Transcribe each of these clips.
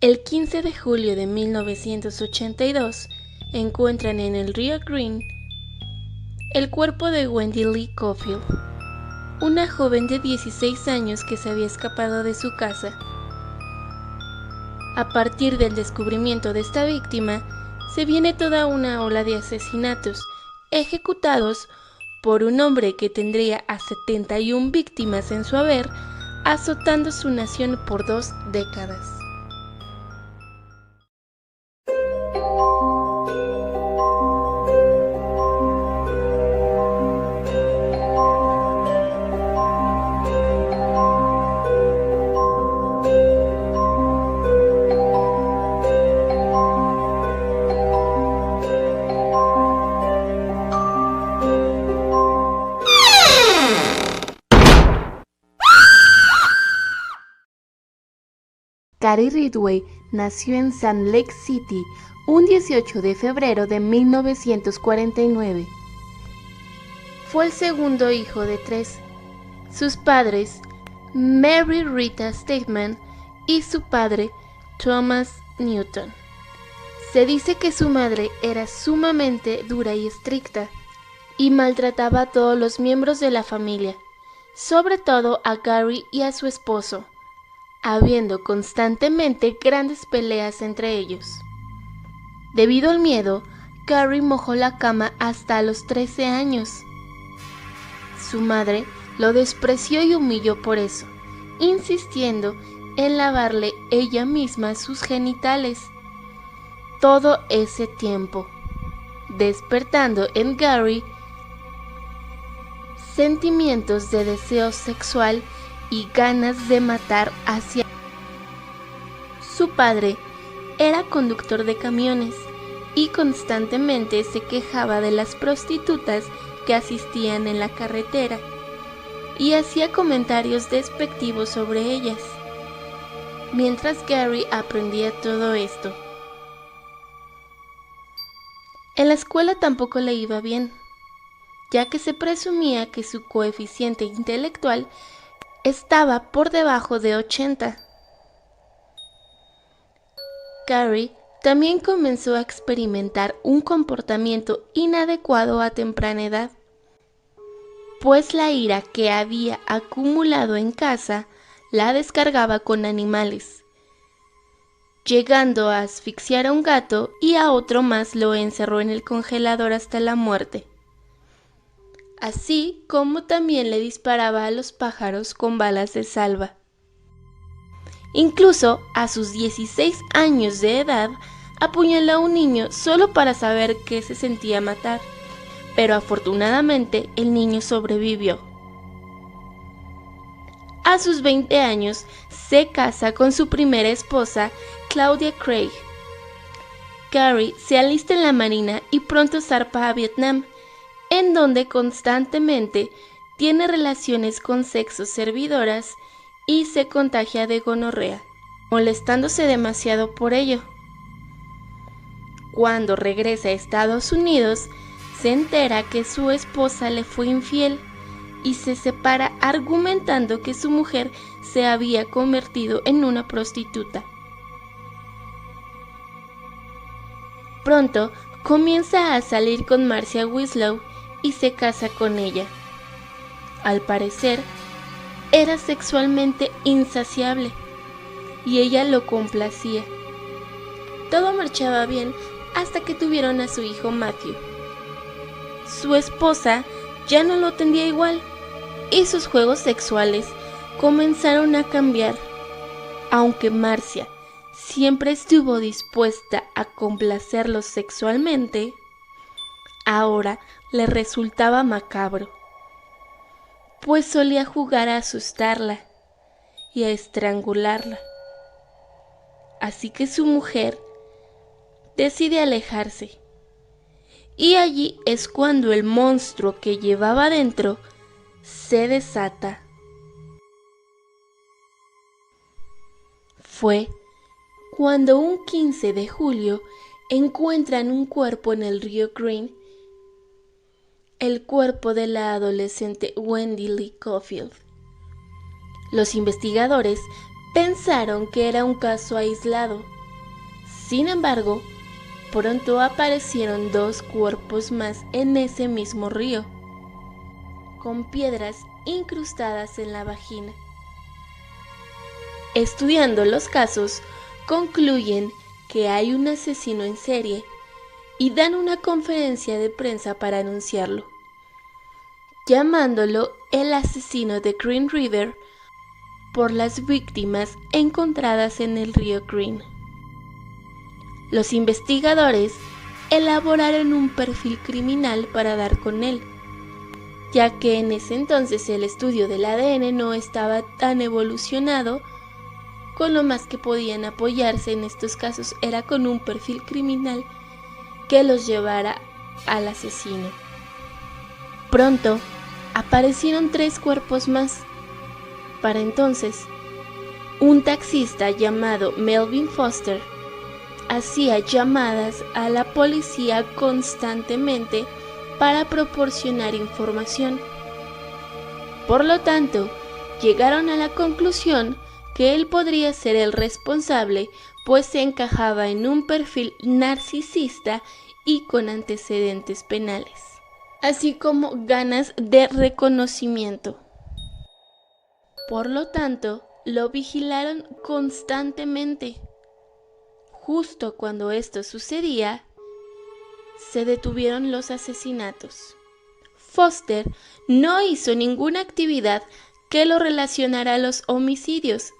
El 15 de julio de 1982 encuentran en el río Green el cuerpo de Wendy Lee Caulfield, una joven de 16 años que se había escapado de su casa. A partir del descubrimiento de esta víctima, se viene toda una ola de asesinatos ejecutados por un hombre que tendría a 71 víctimas en su haber, azotando su nación por 2 décadas. Carrie Ridgway nació en Salt Lake City un 18 de febrero de 1949. Fue el segundo hijo de 3. Sus padres, Mary Rita Stateman, y su padre, Thomas Newton. Se dice que su madre era sumamente dura y estricta, y maltrataba a todos los miembros de la familia, sobre todo a Carrie y a su esposo, habiendo constantemente grandes peleas entre ellos. Debido al miedo, Carrie mojó la cama hasta los 13 años. Su madre lo despreció y humilló por eso, insistiendo en lavarle ella misma sus genitales todo ese tiempo, despertando en Carrie sentimientos de deseo sexual y ganas de matar hacia su padre. Era conductor de camiones y constantemente se quejaba de las prostitutas que asistían en la carretera y hacía comentarios despectivos sobre ellas. Mientras Carrie aprendía todo esto, en la escuela tampoco le iba bien, ya que se presumía que su coeficiente intelectual estaba por debajo de 80. Carrie también comenzó a experimentar un comportamiento inadecuado a temprana edad, pues la ira que había acumulado en casa la descargaba con animales, llegando a asfixiar a un gato y a otro más lo encerró en el congelador hasta la muerte, así como también le disparaba a los pájaros con balas de salva. Incluso a sus 16 años de edad apuñaló a un niño solo para saber qué se sentía matar, pero afortunadamente el niño sobrevivió. A sus 20 años se casa con su primera esposa, Claudia Craig. Carrie se alista en la marina y pronto zarpa a Vietnam, en donde constantemente tiene relaciones con sexo servidoras y se contagia de gonorrea, molestándose demasiado por ello. Cuando regresa a Estados Unidos, se entera que su esposa le fue infiel y se separa argumentando que su mujer se había convertido en una prostituta. Pronto comienza a salir con Marcia Winslow y se casa con ella. Al parecer, era sexualmente insaciable y ella lo complacía. Todo marchaba bien hasta que tuvieron a su hijo Matthew. Su esposa ya no lo atendía igual y sus juegos sexuales comenzaron a cambiar. Aunque Marcia siempre estuvo dispuesta a complacerlo sexualmente, ahora le resultaba macabro, pues solía jugar a asustarla y a estrangularla. Así que su mujer decide alejarse, y allí es cuando el monstruo que llevaba dentro se desata. Fue cuando un 15 de julio encuentran un cuerpo en el río Green, el cuerpo de la adolescente Wendy Lee Caulfield. Los investigadores Pensaron que era un caso aislado. Sin embargo, pronto aparecieron 2 cuerpos más en ese mismo río, con piedras incrustadas en la vagina. Estudiando los casos, concluyen que hay un asesino en serie y dan una conferencia de prensa para anunciarlo, llamándolo el asesino de Green River por las víctimas encontradas en el río Green. Los investigadores elaboraron un perfil criminal para dar con él, ya que en ese entonces el estudio del ADN no estaba tan evolucionado. Con lo más que podían apoyarse en estos casos era con un perfil criminal que los llevara al asesino. Pronto aparecieron 3 cuerpos más. Para entonces, un taxista llamado Melvin Foster hacía llamadas a la policía constantemente para proporcionar información. Por lo tanto, llegaron a la conclusión que él podría ser el responsable, pues se encajaba en un perfil narcisista y con antecedentes penales, así como ganas de reconocimiento. Por lo tanto, lo vigilaron constantemente. Justo cuando esto sucedía, se detuvieron los asesinatos. Foster no hizo ninguna actividad que lo relacionara a los homicidios.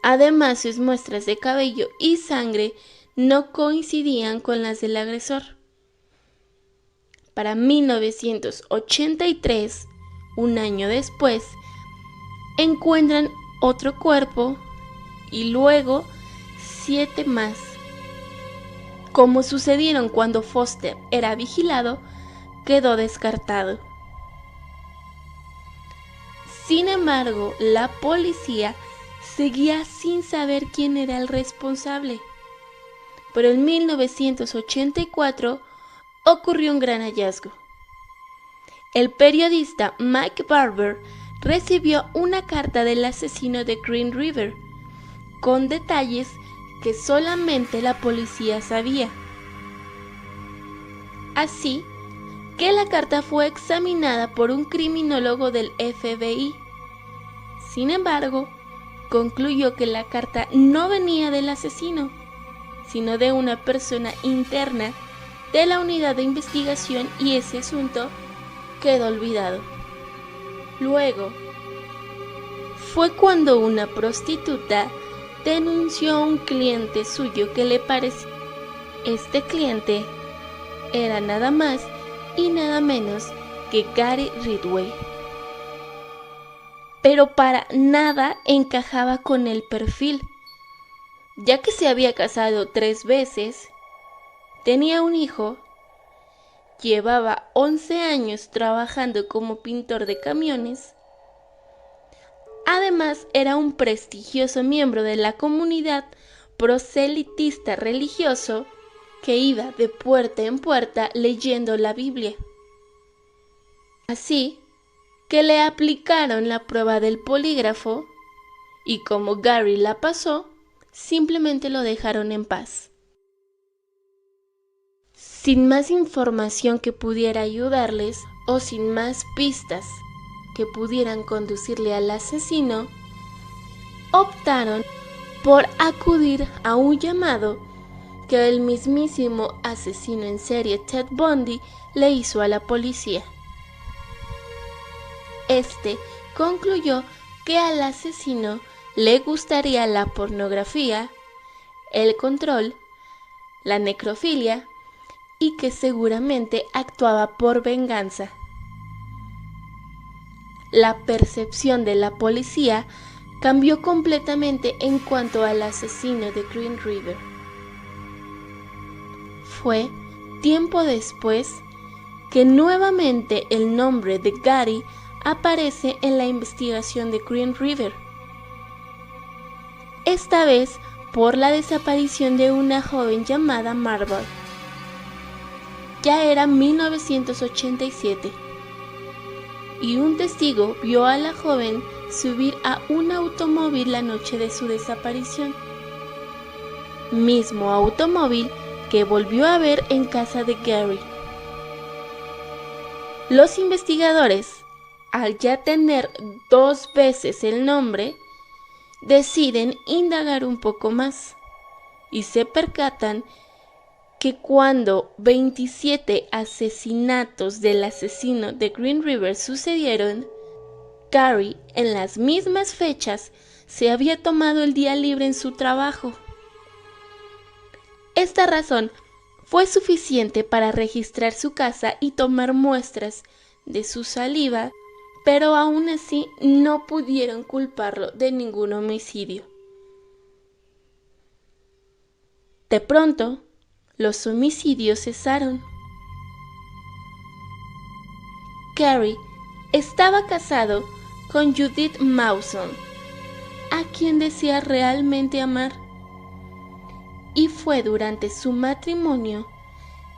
Además, sus muestras de cabello y sangre no coincidían con las del agresor. Para 1983, un año después, encuentran otro cuerpo y luego 7 más. Como sucedieron cuando Foster era vigilado, quedó descartado. Sin embargo, la policía seguía sin saber quién era el responsable. Pero en 1984 ocurrió un gran hallazgo. El periodista Mike Barber recibió una carta del asesino de Green River, con detalles que solamente la policía sabía. Así que la carta fue examinada por un criminólogo del FBI. Sin embargo, concluyó que la carta no venía del asesino, sino de una persona interna de la unidad de investigación, y ese asunto quedó olvidado. Luego, fue cuando una prostituta denunció a un cliente suyo que le pareció. Este cliente era nada más y nada menos que Gary Ridgway. Pero para nada encajaba con el perfil, ya que se había casado 3 veces, tenía un hijo, llevaba 11 años trabajando como pintor de camiones. Además, era un prestigioso miembro de la comunidad proselitista religioso que iba de puerta en puerta leyendo la Biblia. Así que le aplicaron la prueba del polígrafo y como Gary la pasó, simplemente lo dejaron en paz. Sin más información que pudiera ayudarles o sin más pistas que pudieran conducirle al asesino, optaron por acudir a un llamado que el mismísimo asesino en serie Ted Bundy le hizo a la policía. Este concluyó que al asesino le gustaría la pornografía, el control, la necrofilia y que seguramente actuaba por venganza. La percepción de la policía cambió completamente en cuanto al asesino de Green River. Fue tiempo después que nuevamente el nombre de Gary aparece en la investigación de Green River. Esta vez por la desaparición de una joven llamada Marble. Ya era 1987 y un testigo vio a la joven subir a un automóvil la noche de su desaparición. Mismo automóvil que volvió a ver en casa de Gary. Los investigadores, al ya tener 2 veces el nombre, deciden indagar un poco más y se percatan que cuando 27 asesinatos del asesino de Green River sucedieron, Gary en las mismas fechas se había tomado el día libre en su trabajo. Esta razón fue suficiente para registrar su casa y tomar muestras de su saliva, pero aún así no pudieron culparlo de ningún homicidio. De pronto, los homicidios cesaron. Gary estaba casado con Judith Mawson, a quien decía realmente amar, y fue durante su matrimonio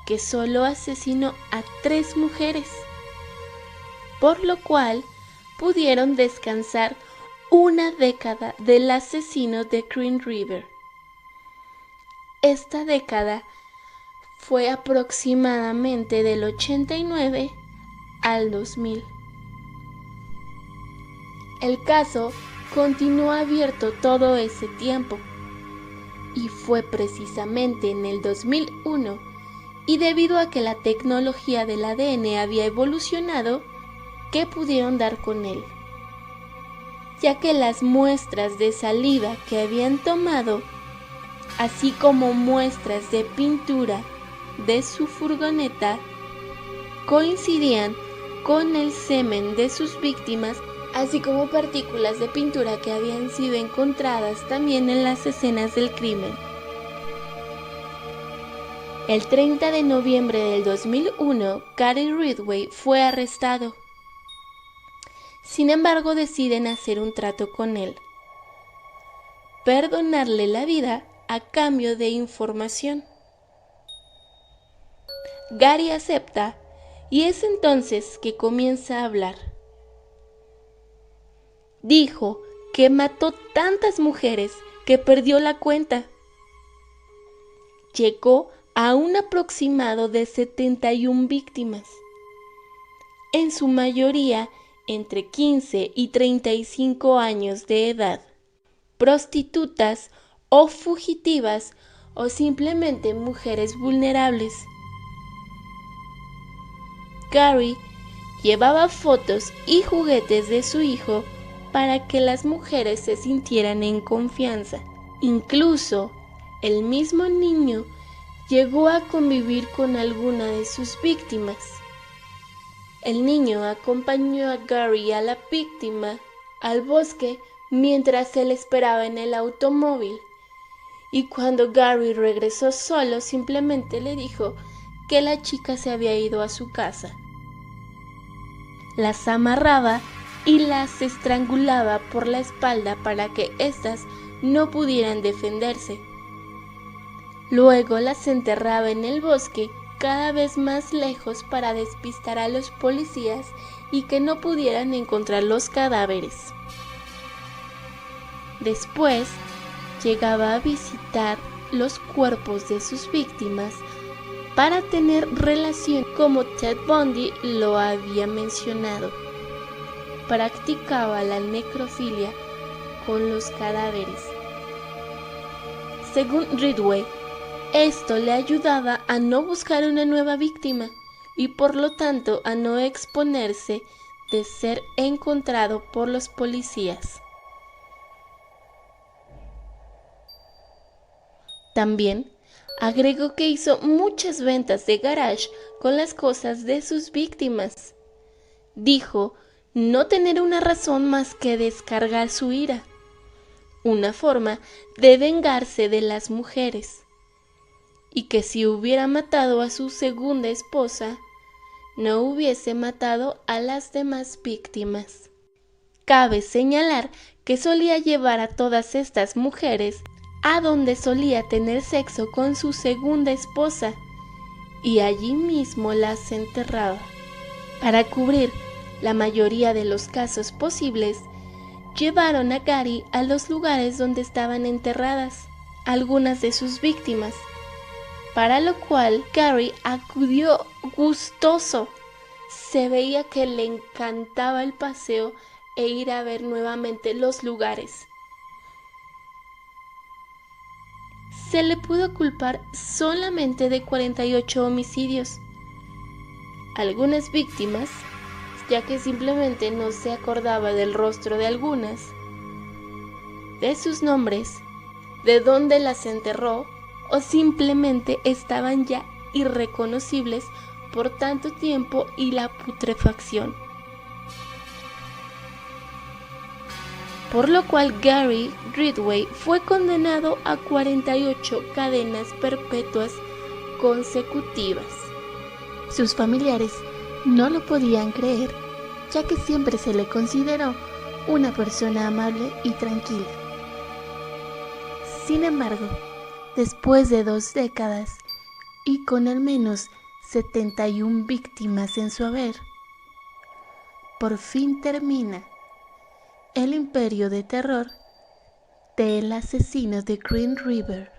que solo asesinó a 3 mujeres, por lo cual pudieron descansar una década del asesino de Green River. Esta década fue aproximadamente del 89 al 2000. El caso continuó abierto todo ese tiempo, y fue precisamente en el 2001, y debido a que la tecnología del ADN había evolucionado, que pudieron dar con él, ya que las muestras de saliva que habían tomado, así como muestras de pintura de su furgoneta, coincidían con el semen de sus víctimas, así como partículas de pintura que habían sido encontradas también en las escenas del crimen. El 30 de noviembre del 2001, Gary Ridgway fue arrestado. Sin embargo, deciden hacer un trato con él: perdonarle la vida a cambio de información. Gary acepta, y es entonces que comienza a hablar. Dijo que mató tantas mujeres que perdió la cuenta. Llegó a un aproximado de 71 víctimas, en su mayoría entre 15 y 35 años de edad, prostitutas o fugitivas o simplemente mujeres vulnerables. Gary llevaba fotos y juguetes de su hijo para que las mujeres se sintieran en confianza. Incluso el mismo niño llegó a convivir con alguna de sus víctimas. El niño acompañó a Gary y a la víctima al bosque mientras él esperaba en el automóvil, y cuando Gary regresó solo, simplemente le dijo que la chica se había ido a su casa. Las amarraba y las estrangulaba por la espalda para que éstas no pudieran defenderse. Luego las enterraba en el bosque, cada vez más lejos, para despistar a los policías y que no pudieran encontrar los cadáveres. Después llegaba a visitar los cuerpos de sus víctimas para tener relación, como Ted Bundy lo había mencionado. Practicaba la necrofilia con los cadáveres. Según Ridgway, esto le ayudaba a no buscar una nueva víctima y por lo tanto a no exponerse de ser encontrado por los policías. También agregó que hizo muchas ventas de garage con las cosas de sus víctimas. Dijo no tener una razón más que descargar su ira, una forma de vengarse de las mujeres, y que si hubiera matado a su segunda esposa, no hubiese matado a las demás víctimas. Cabe señalar que solía llevar a todas estas mujeres a donde solía tener sexo con su segunda esposa, y allí mismo las enterraba. Para cubrir la mayoría de los casos posibles, llevaron a Gary a los lugares donde estaban enterradas algunas de sus víctimas, para lo cual Gary acudió gustoso. Se veía que le encantaba el paseo e ir a ver nuevamente los lugares. Se le pudo culpar solamente de 48 homicidios. Algunas víctimas, ya que simplemente no se acordaba del rostro de algunas, de sus nombres, de dónde las enterró, o simplemente estaban ya irreconocibles por tanto tiempo y la putrefacción. Por lo cual Gary Ridgway fue condenado a 48 cadenas perpetuas consecutivas. Sus familiares no lo podían creer, ya que siempre se le consideró una persona amable y tranquila. Sin embargo, después de 2 décadas y con al menos 71 víctimas en su haber, por fin termina el imperio de terror del asesino de Green River.